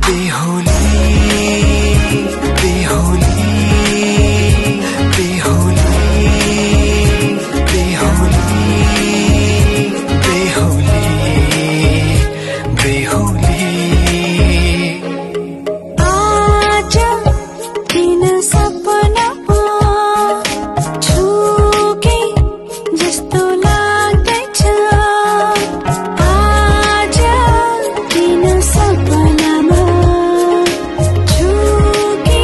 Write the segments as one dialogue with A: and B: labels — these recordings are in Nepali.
A: बेहोली बेहोली बेहोली बेहोली बेहोली बेहोली
B: आज दिन सपनामा छुके जस्तो लाग्दैछ आज दिन सपनामा छुके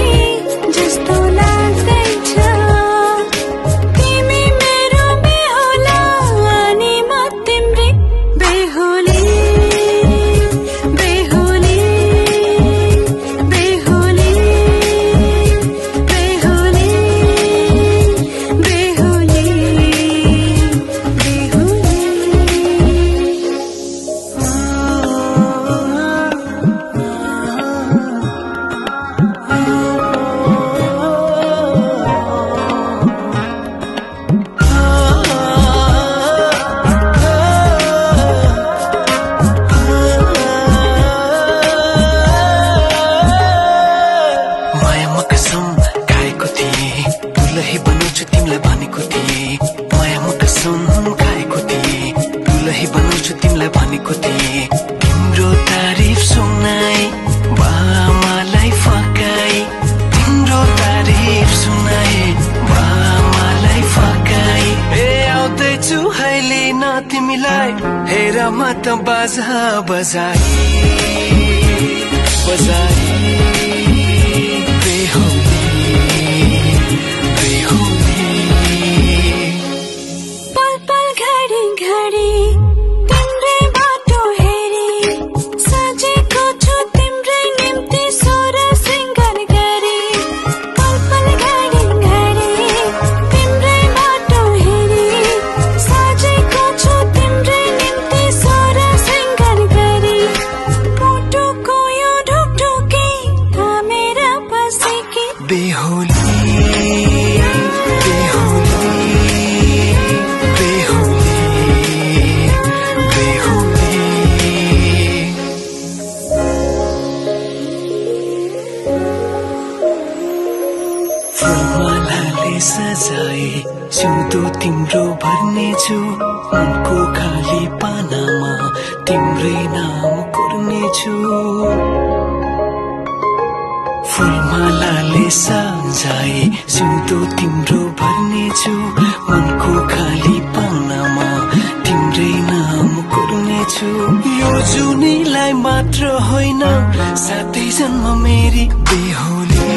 B: जस्तो लाग्दैछ तिमी मेरो बेहुला अनि म तिम्रै बेहुली बेहुली बेहुली बेहुली बेहुली
A: मायामा कसम खाएको थिएँ दुलही बनाउँछु तिमीलाई भनेको थिएँ मायामा कसम खाएको थिएँ दुलही बनाउँछु तिमीलाई भनेको थिएँ तिम्रो तारिफ सुनाई बामालाई फकाई तिम्रो तारिफ सुनाई बामालाई फकाई ए आउँदैछु अहिले न तिमीलाई हेर म त बाजा बजाई बजाई बेहोली बेहोली
B: पल पल घडी घडी तिम्रै बाटो हेरी सजेको छु तिम्रै निम्ति सोर सिंगार गरी पल पल घडी घडी तिम्रै बाटो हेरी सजेको छु तिम्रै निम्ति सोर सिंगार गरी मुटुको यो ढुकढुकी थामेर बसेकी
A: बेहोली बेहोली बेहोली बेहोली फुलमालाले सजाए सिउँदो तिम्रो भर्नेछु मनको खाली पानामा तिम्रै नाम कोर्नेछु फुलमालाले सजाए सिउँदो तिम्रो भर्नेछु मनको खाली पानामा तिम्रै नाम कोर्नेछु यो जुनीलाई मात्र होइन साथै जन्म मेरी बेहोली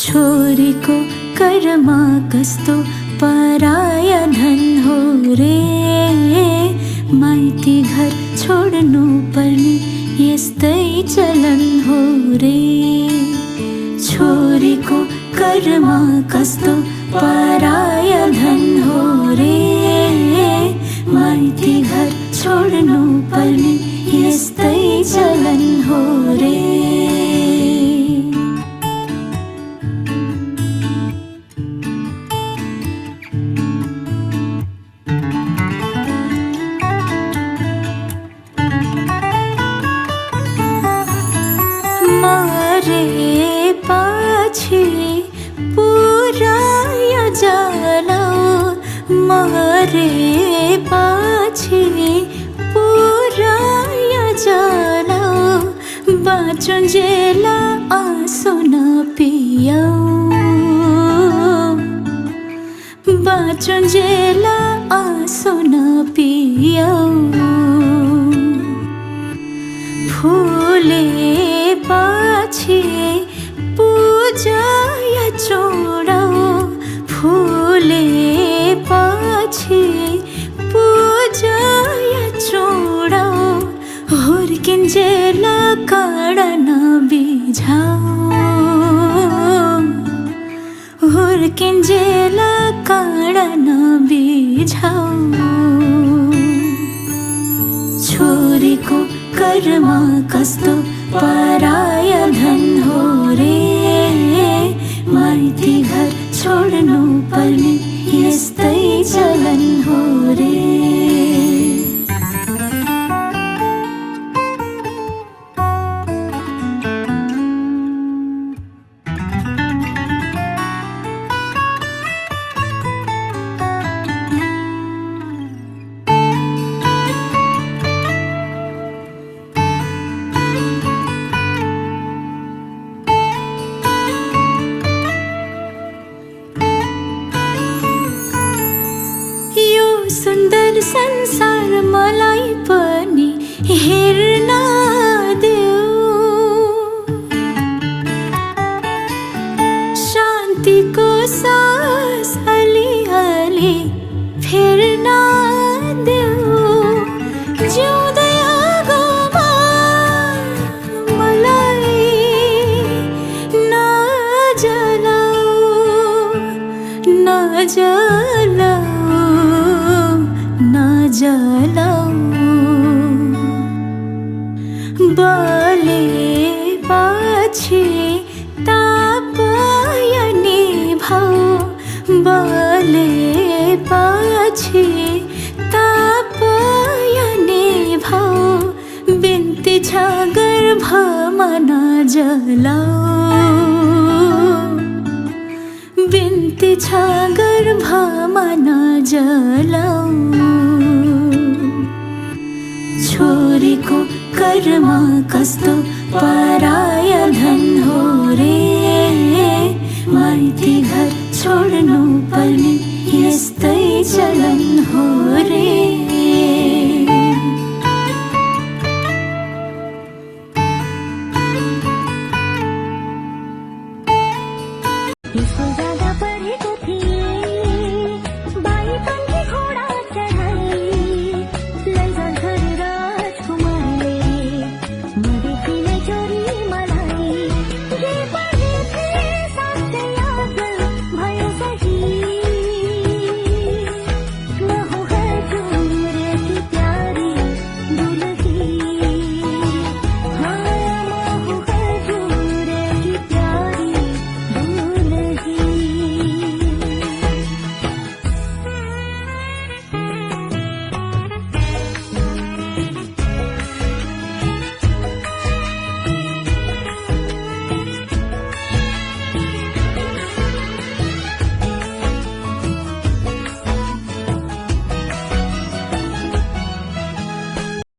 B: छोरीको कर्म कस्तो पराय धन हो रे माइती घर छोड्नु पर्ने यस्तै चलन हो रे छोरीको कर्म कस्तो पराय धन हो रे माइती घर छोड्नु पर्ने यस्तै चलन हो रे मरे पछि पुराय जाला मरे पछि पुराय जाला बाँचुन्जेला आँसु नपियाऊ बाँचुन्जेला आँसु नपियाऊ फुले पछि पूजाय चोडाऊ फुले पछि पूजाय चोडाऊ हुर्किन्जेला काँडा नबिझाऊ हुर्किन्जेला काँडा नबिझाऊ छोरीको कर्म कस्तो पराय धन हो रे माइती घर छोड्नु पर्ने यस्तै चलन हो रे बले पछि तापयने भाउ बले पछि तापयने भाउ बिन्ती छ गर्भमा नजलाऊ बिन्ती छ गर्भमा नजलाऊ छोरीको कर्म कस्तो पराय धन हो रे माइती घर छोड्नु पर्ने यस्तै चलन हो रे।